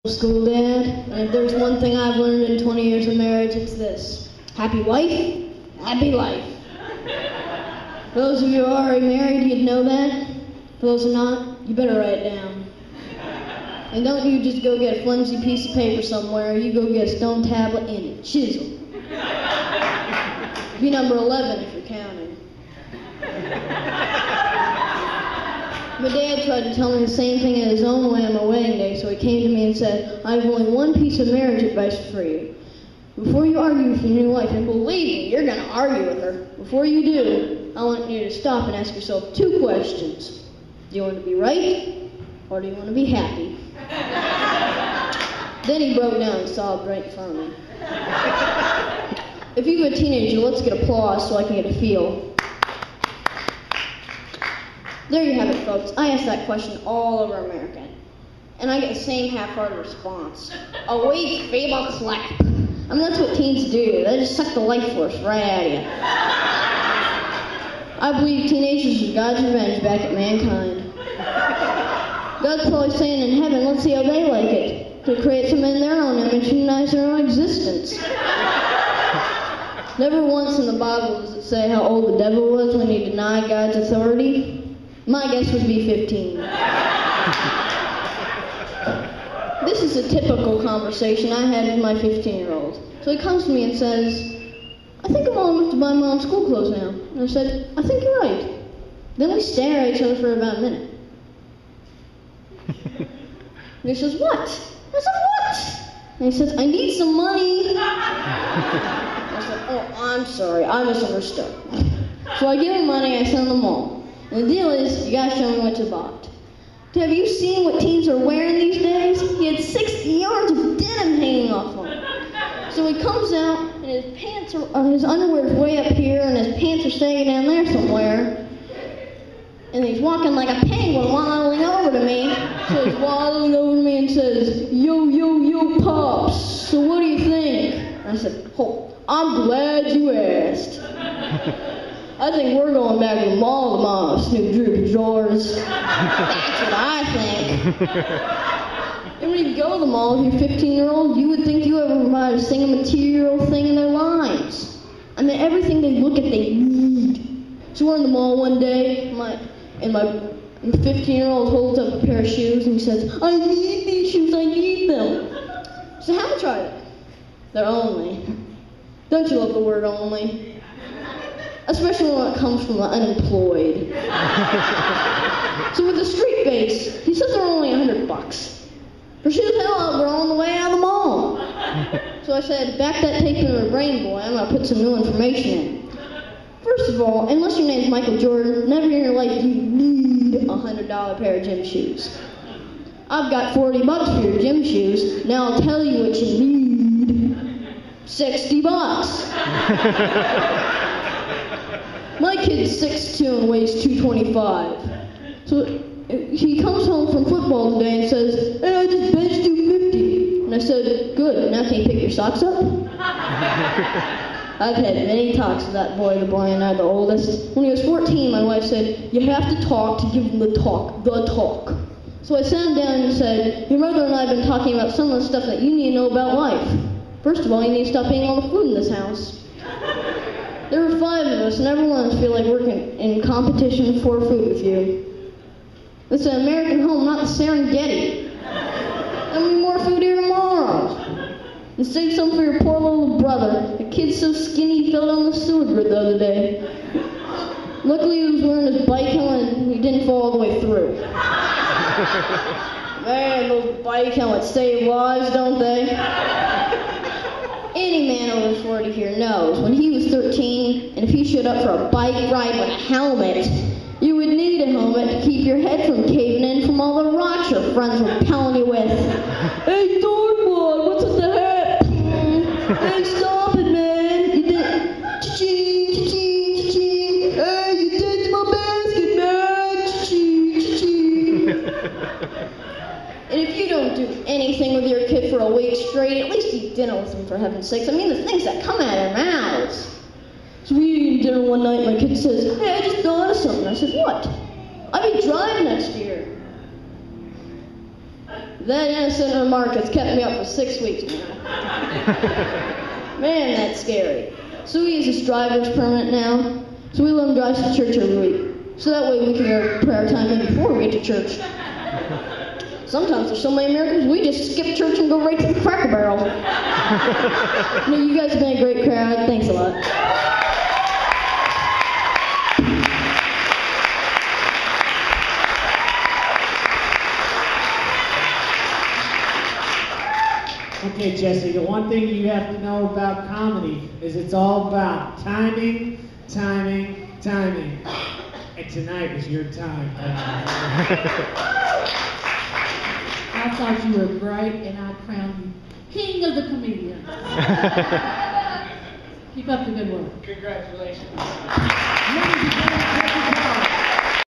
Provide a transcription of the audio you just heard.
School dad, and if there's one thing I've learned in 20 years of marriage, it's this. Happy wife, happy life. For those of you who are already married, you'd know that. For those who are not, you better write it down. And don't you just go get a flimsy piece of paper somewhere, you go get a stone tablet and a chisel. Be number 11 if you're counting. My dad tried to tell me the same thing in his own way on my wedding day, so he came to me and said, I have only one piece of marriage advice for you. Before you argue with your new wife, and believe me, you're going to argue with her, before you do, I want you to stop and ask yourself 2 questions. Do you want to be right, or do you want to be happy? Then he broke down and sobbed right in front of me. If you have a teenager, let's get applause so I can get a feel. There you have it, folks. I ask that question all over America, and I get the same half-hearted response. A weak, feeble clap. I mean, that's what teens do. They just suck the life force right out of you. I believe teenagers are God's revenge back at mankind. God's probably saying in heaven, let's see how they like it, to create some in their own image and recognize their own existence. Never once in the Bible does it say how old the devil was when he denied God's authority. My guess would be 15. This is a typical conversation I had with my 15-year-old. So he comes to me and says, I think I'm old enough to buy my own school clothes now. And I said, I think you're right. Then we stare at each other for about a minute. And he says, what? I said, what? And he says, I need some money. I said, oh, I'm sorry, I misunderstood. So I give him money, I send them all. And the deal is, you gotta show me what you bought. Have you seen what teens are wearing these days? He had 60 yards of denim hanging off him. So he comes out, and his pants are, his underwear is way up here, and his pants are staying down there somewhere. And he's walking like a penguin waddling over to me. So he's waddling over to me and says, yo, yo, yo, Pops, so what do you think? And I said, oh, I'm glad you asked. I think we're going back to the mall tomorrow, Snoop Droopy Drawers. That's what I think. And when you go to the mall with your 15-year-old, you would think you ever provide a single material thing in their lives. I mean, everything they look at, they need. So we're in the mall one day, and my 15-year-old holds up a pair of shoes, and he says, I need these shoes, I need them. So how much are they? They're only. Don't you love the word only? Especially when it comes from the unemployed. So with the street base, he says they're only $100. For shoes, hell, we're on the way out of the mall. So I said, back that tape into the brain, boy, I'm gonna put some new information in. First of all, unless your name's Michael Jordan, never in your life do you need a $100 pair of gym shoes. I've got $40 for your gym shoes. Now I'll tell you what you need. $60. My kid's 6'2" and weighs 225. So he comes home from football today and says, hey, I just benched 250. And I said, good, now can you pick your socks up? I've had many talks with that boy, the boy and I, the oldest. When he was 14, my wife said, you have to talk to give him the talk. So I sat him down and said, your mother and I have been talking about some of the stuff that you need to know about life. First of all, you need to stop eating all the food in this house. There were 5 of us, and every one of us feel like we're in competition for food with you. It's an American home, not the Serengeti. There'll be more food here tomorrow. And save some for your poor little brother. The kid's so skinny he fell down the sewer grid the other day. Luckily he was wearing his bike helmet and he didn't fall all the way through. Man, those bike helmets save lives, don't they? Any man over 40 here knows when he was 13, and if he showed up for a bike ride with a helmet, you would need a helmet to keep your head from caving in from all the rocks your friends were pelling you with. Hey, Dornblood, what's with the hat? Hey, stop it, man. You did cha-ching, cha-ching, cha-ching. Hey, you did my basket, man. Cha-ching, cha-ching. And if you don't do anything with your kid for a week straight, at least eat dinner with them, for heaven's sakes. I mean, the things that come out of their mouths. So we eating dinner one night, my kid says, hey, I just thought of something. I said, what? I'll be driving next year. That innocent remark has kept me up for 6 weeks now. Man, that's scary. So he has his driver's permit now. So we let him drive to church every week. So that way we can get prayer time in before we get to church. Sometimes there's so many miracles, we just skip church and go right to the Cracker Barrel. No, you guys have been a great crowd. Thanks a lot. Okay, Jesse, the one thing you have to know about comedy is it's all about timing, timing, timing. And tonight is your time. I thought you were great, and I crowned you king of the comedians. Keep up the good work. Congratulations. Ladies and gentlemen,